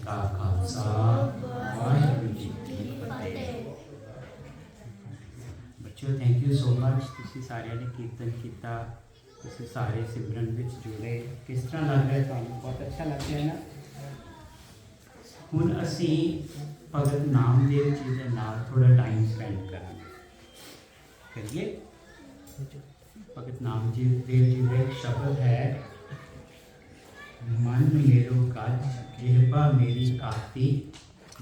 का खालसा वाहिगुरू जी की फतेह। बच्चों थैंक यू सो मच, तुसीं सारिਆਂ ने कीर्तन किया, तुसीं सारे सिमरन विच जुड़े। किस तरह लग रहा है तुहानूं? बहुत अच्छा लग रहा है ना। हुण असीं भगत नामदेव जी दे नाल थोड़ा टाइम स्पेंड करांगे, करिए। भगत नामदेव जी का एक शब्द है, मन मेरो गज जिह्वा मेरी काती,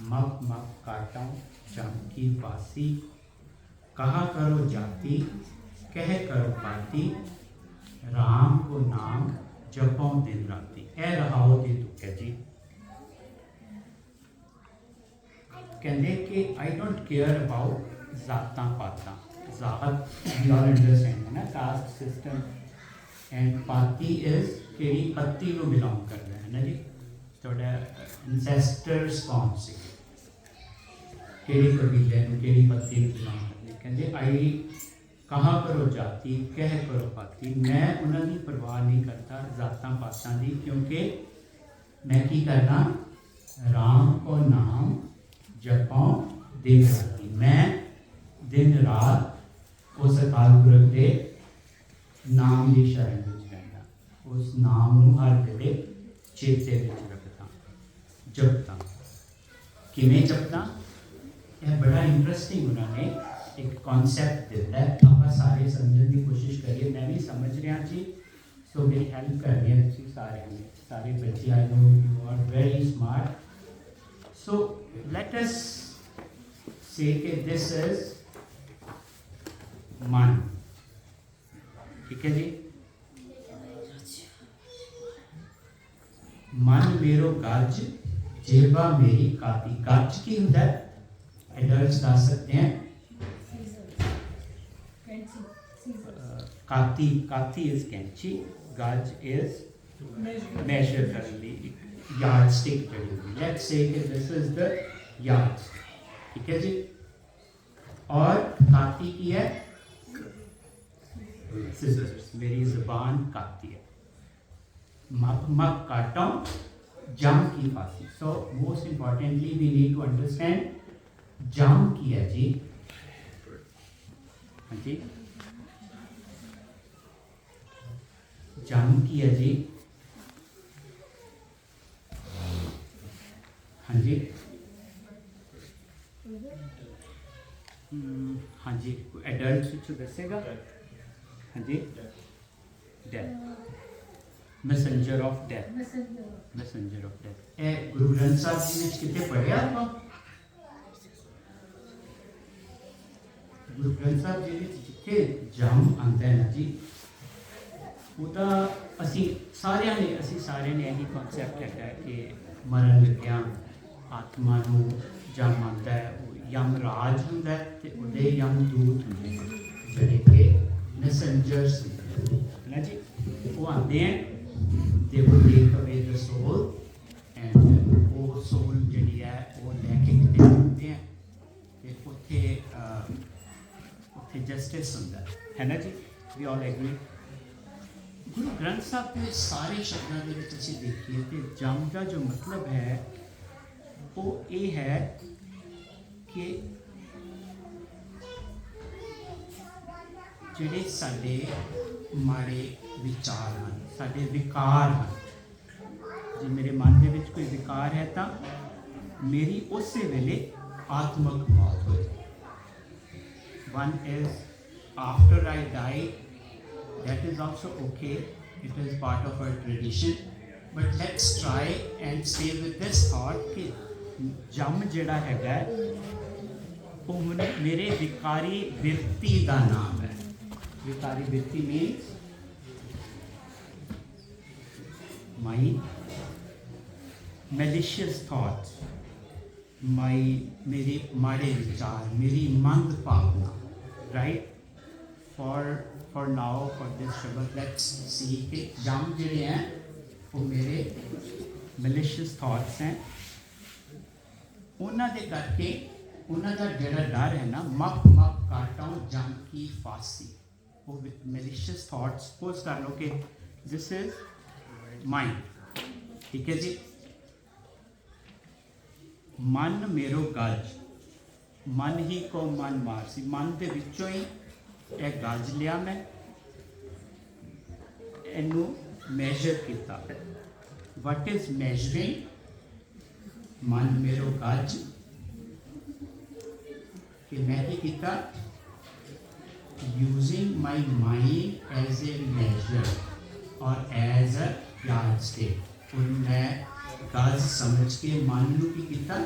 मप मप काटों जम की वासी, कहा करो जाति कह करो पाती, राम को नाम जपों दिन राती। ए रहाओ दी तुक है जी। कहते कि आई डोंट केयर अबाउट जातां पातां। जात वी ऑल अंडरस्टैंड है ना, कास्ट सिस्टम, एंड पाती इज केड़ी पत्ती को बिलोंग कर रहा है ना जी। थोड़ा एंसेस्टर्स कौन से केड़ी कबीले में केड़ी पत्ती में बिलोंग करते। कहते आई कहा करो जाति कह करो पाती, मैं उन्होंने परवाह नहीं करता जातां पातां की, क्योंकि मैं की करना राम को नाम जपों दिन राती। मैं दिन रात उस अकाल पुरख के नाम की शरण में रहना, उस नाम को हर वेले चेते में रखता, जपता। किवें जपता? यह बड़ा इंटरेस्टिंग उन्होंने एक कॉन्सैप्ट दिता है। आप सारे समझने की कोशिश करिए, मैं भी समझ रहा जी। सो मेरी हेल्प कर रही है सारे बच्चे। I know you are very smart. So let us say कि दिस इज मन, ठीक है जी। मन मेरो गज जिह्वा मेरी काती। गज की होता है? एडल्ट्स दस सकते हैं। काती, काती इज कैंची, गज इज मेजर करने, यार्ड स्टिक जड़ी होगी। लेट्स से कि दिस इज द यार्ड, ठीक है जी। और काती की है सिजर्स, मेरी जुबान काती है। मप मप काटों जम की फांसी। So most importantly we need to understand जम की है जी। हाँ जी, जम की है जी। हाँ जी, हाँ जी, एडल्ट दसेगा। हाँ जी, death, messenger of death, messenger of death. ए गुरु ग्रंथ साहब जी ने कितने पढ़िया आप? गुरु ग्रंथ साहब जी जिथे जम आंदा है ना जी, ਉਹਦਾ ਅਸੀਂ ਸਾਰਿਆਂ ਨੇ ਇਹੀ ਕਨਸੈਪਟ ਹੈਗਾ ਕਿ ਮਰਨ ਲੱਗਿਆ ਆਤਮਾ ਨੂੰ ਜਮ ਆਉਂਦਾ ਹੈ। ਉਹ ਯਮ ਰਾਜ ਹੁੰਦਾ ਅਤੇ ਉਹਦੇ ਯਮ ਦੂਤ ਹੁੰਦੇ ਨੇ, ਜਿਹੜੇ ਕਿ ਮੈਸੇਂਜਰਸ ਹੁੰਦੇ ਹੈ ਨਾ ਜੀ। ਉਹ ਆਉਂਦੇ ਹੈ, ਦੇ ਵਿਲ ਟੇਕ ਅਵੇ ਦ ਸੋਲ, ਐਂਡ ਉਹ ਸੋਲ ਜਿਹੜੀ ਹੈ ਉਹ ਲੈ ਕੇ ਕਿਤੇ ਜਾਂਦੇ ਹੈ, ਅਤੇ ਉੱਥੇ ਜਸਟਿਸ ਹੁੰਦਾ ਹੈ ਨਾ ਜੀ। ਵੀ ਆਲ ਐਗਰੀ। गुरु ग्रंथ साहब के सारे शब्दों के विच असीं देखिए तो जम का जो मतलब है वो ये है कि जिहड़े साडे माड़े विचार हैं, साडे विकार हैं, जे मेरे मन के विच कोई विकार है तो मेरी उस वेले आत्मक मौत हो जाए। One is after I die, that is also okay, it is part of our tradition, but let's try and stay with this thought कि जम जिहड़ा हैगा वो मेरे विकारी बिरती का नाम है। विकारी बिरती means my malicious thoughts, my मेरे माड़े विचार, मेरी मंद भावना, right? For now, for this Shabbat, let's see कि जम जिहड़े हैं वो मेरे malicious thoughts हैं। उन्हां दे करके उन्हां दा जिहड़ा डर है ना, मप मप काटों जम की फांसी। वो malicious thoughts, सपोज कर लो कि दिस इज माइंड, ठीक है जी। मन मेरो गज, मन ही को मन मार सी, मन के विचों ही यह गज लिया मैं, इनू मैजर किया। What is measuring? मन मेरो गज कि मैं ही किया, using my mind as a measure और एज अ यार्ड स्टिक। और मैं गज समझ के मन नू की किया,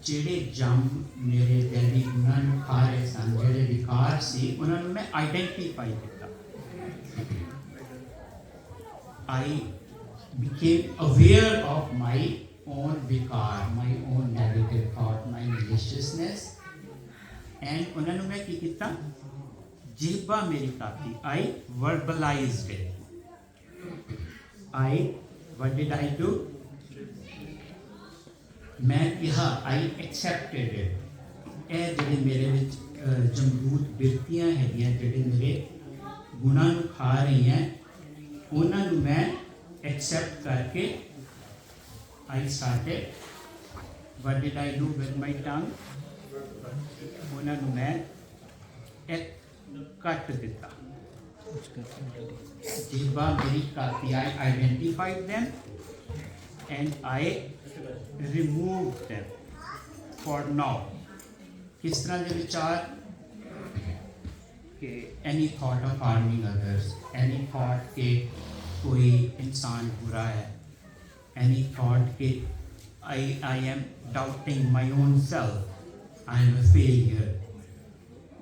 जेड़े जम मेरे दैवी गुणां नू खा रहे सन, जेड़े विकार सी उन्हां नू मैं आइडेंटिफाई किया। आई became aware of my own vikar, my own negative thought, my maliciousness, and उन्होंने मैं की किया, जिह्वा मेरी काती, I verbalized it. What did I do? मैं कहा, I accepted it. ये जिहड़े मेरे विच जमदूत बिरतियां हैगियां, जिहड़े मेरे गुणां नू खा रही हैं, उन्हां नू मैं एक्सेप्ट करके I started, what did I do with my tongue? उन्होंने मैं एक कट दिता, जिह्वा मेरी काती, I identified them and I removed them for now। किस तरह के विचार कि any thought of harming others, any thought के कोई इंसान बुरा है, any thought कि I am doubting my own self, I am a failure,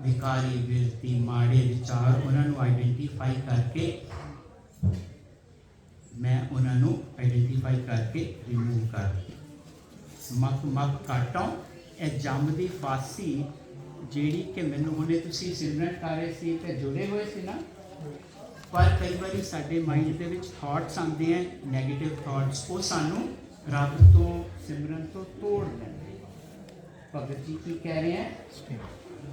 विकारी विरती माड़े विचार उन्होंने आइडेंटिफाई करके मैं उन्होंने आइडेंटिफाई करके रिमूव कर मक मक काटों। ए जम दी फांसी ਜਿਹੜੀ कि मैनू हुणे तुसीं सिमरन कर रहे सी ते जुड़े हुए सी ना, पर कई बार साडे माइंड के विच थॉट्स आते हैं, नैगेटिव थॉट्स, वो सानू रब तो सिमरन तो तोड़ देंगे। भगत जी की कह रहे हैं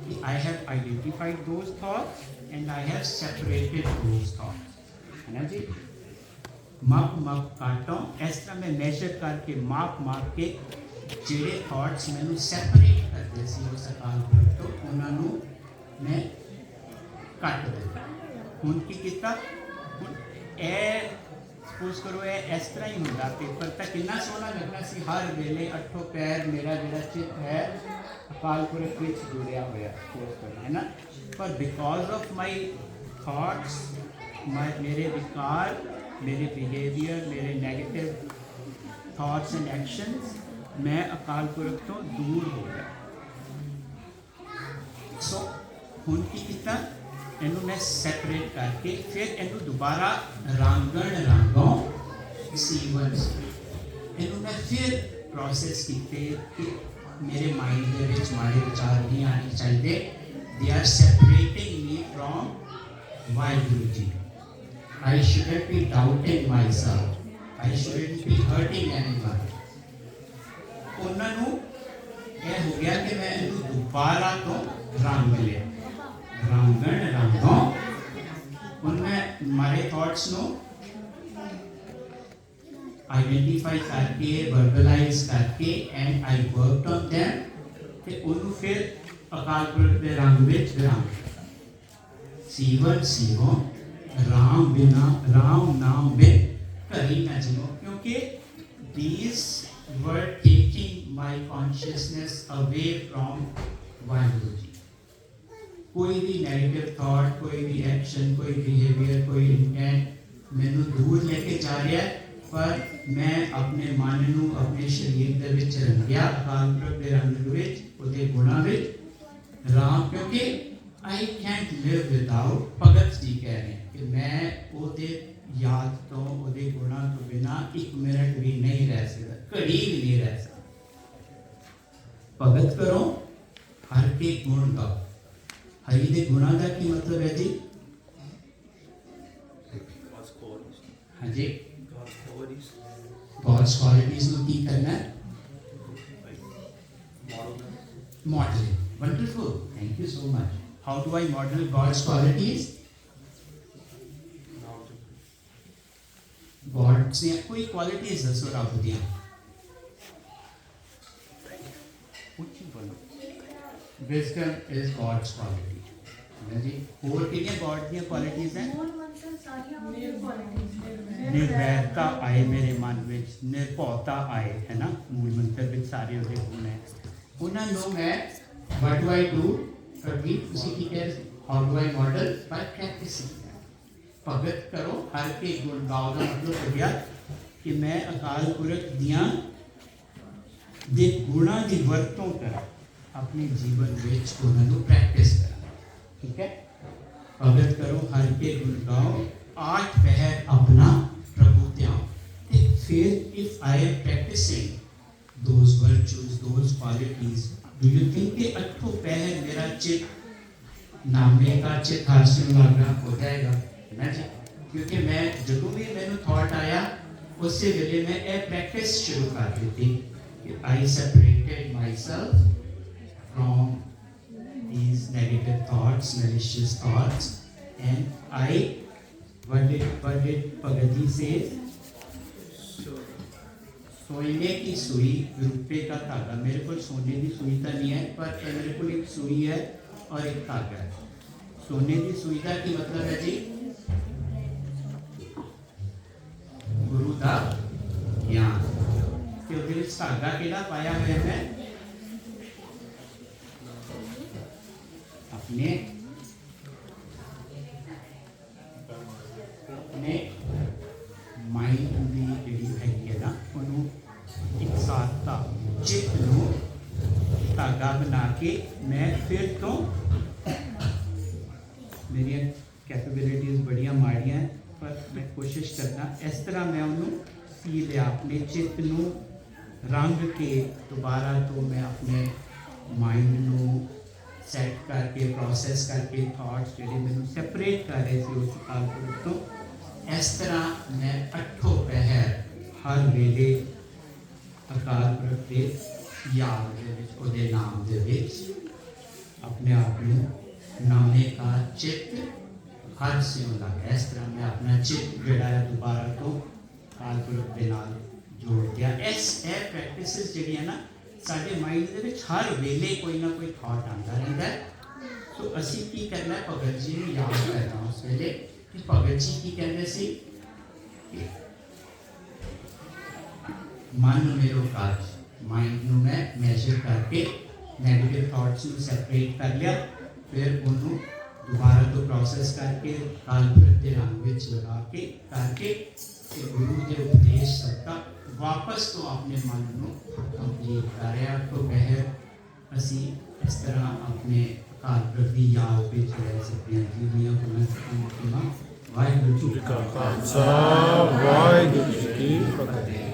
कि I have identified those thoughts and I have separated those thoughts, है ना जी। माप माप काटों, इस तरह मैं मेजर करके माप माप के जेड़े थॉट्स मैनू सैपरेट करते सी उस अकाल पुरख तो उन्होंने मैं कट दिता। हुण की किया, सपोज करो इस तरह ही होंदा पेपर तो कितना सोहना लगना सी, हर वेले अठों पैर मेरा जो चित है अकाल पुरख विच जुड़िया होया, सपोज करो, है ना। पर बिकॉज ऑफ माई थॉट्स, मेरे विकार, मेरे बिहेवियर, मेरे नेगेटिव थॉट्स एंड एक्शंस, मैं अकाल पुरख तो दूर हो गया। सो हुण की किया, इनू मैं सैपरेट करके फिर इनू दोबारा रांगण रांगों सीवन, इनू मैं फिर प्रोसेस किए कि मेरे माइंड के विच माड़े विचार नहीं आने चाहिए। They are separating me from Waheguru ji. I shouldn't be doubting myself, I shouldn't be hurting anyone. उन्होंने यह हो गया कि मैं इनू दोबारा तो रंग लिया, रांगण रांगों, उनमें मारे थॉट्स नो आइडेंटिफाई करके, वर्बलाइज करके, and I worked on them, ते उन्होंने फिर अकाल पुरख के रंग विच रंग सीवन सीवो, राम बिना राम नाम बिन कहीं ना जियो। क्योंकि these were taking my consciousness away from Waheguru ji. कोई भी नेगेटिव थॉट, कोई भी एक्शन, कोई बिहेवियर, कोई इंटेंट मैनू दूर लेके जा रहा है, पर मैं अपने मन नू अपने शरीर दे विच रंगिया अकाल पुरख दे रंग विच, उहदे गुणां विच राम। क्योंकि I can't live without, Bhagat ji कह रहे हैं कि मैं उहदे याद तो, उहदे गुणां तो बिना एक मिनट भी नहीं रह सकता, घड़ी भी नहीं रह सकता। भगत करो हर के गुण का, हरि दे गुणा का की मतलब है जी? हाँ जी, God's qualities नु की करना है, modelling. Wonderful, thank you so much. How do I model God's qualities? God से कोई क्वालिटीज दसो रब दियां विजडम इज गॉड्स क्वालिटी है जी और कितने गॉड दी क्वालिटीज हैं निर्वैरता आए मेरे मन में निर्भौता आए है ना मूल मंत्र में सारे ਉਹਦੇ ਗੁਣ ਹੈ ਉਹਨਾਂ ਨੂੰ ਮੈਂ what do I do कभी उसी की कह how do I model by practicing भगत करो हर के गुण गाओ का मतलब हो गया कि मैं अकाल पुरख दियां ਦੇ ਗੁਣਾਂ ਦੀ ਵਰਤੋਂ ਕਰਾਂ अपने जीवन ਵਿੱਚ ਉਹਨਾਂ ਨੂੰ ਪ੍ਰੈਕਟਿਸ ਕਰਾਂ ठीक है भगत करो हर के गुण गाओ आठ पहर अपना प्रभु त्याओ फिर if I am practicing those virtues those qualities do you think कि अठों पहर मेरा चित्त नामे का चित्त हासिल लागना हो जाएगा ना जी क्योंकि मैं जो भी मैंने थॉट आया उससे पहले मैं ये प्रैक्टिस शुरू कर दी थी कि I separated myself from these negative thoughts malicious thoughts and I what did Pagati say सोने की सुई रुपये का धागा मेरे को सोने की सुई तो नहीं है पर मेरे को एक सुई है और एक धागा है सोने की सुई का की मतलब है जी गुरु का ज्ञान क्योंकि धागा केड़ा पाया हुआ है अपने माइंड की जी हैगी है ना उन्होंने इकसारता चित्त नूं धागा बना के मैं फिर तो मेरी कैपेबिलिटीज़ बड़िया माड़ियाँ पर मैं कोशिश करना इस तरह मैं उन्होंने सी लिया अपने चित्त नूं रंग के दोबारा तो मैं अपने माइंड नूं सैट करके प्रोसैस करके थॉट्स जिहड़े मैनूं सैपरेट कर रहे थे उस अकाल पुरख तो इस तरह मैं अठों पहर हर वेले अकाल पुरख के याद दे विच उहदे नाम दे विच अपने आप नूं नामे का चित्त हर सियों लगा इस तरह मैं अपना चित्त जिहड़ा है दोबारा तो अकाल पुरख के नाल जोड़ दिया इस प्रैक्टिस जिहड़ियां ना साडे माइंड दे विच हर वेले कोई ना कोई थॉट आंदा रहिंदा है तो असीं की करना है भगत जी नूं याद करना उस वेले कि भगत जी की कहते सी मन मेरो काज माइंड नूं मैं मैजर करके नेगेटिव थॉट्स नूं सैपरेट कर लिया फिर उन्होंने दोबारा तो प्रोसैस करके काल पुरख के रंग विच लगा के करके गुरु के उपदेश सदका वापस तो अपने मन नूं कंप्लीट कर रहा तो पहर असी इस तरह अपने अकाल पुरख की याद विच रह सकते हैं जिहड़ियां गुणां वाहिगुरू जी का खालसा वाहिगुरू जी की फतेह।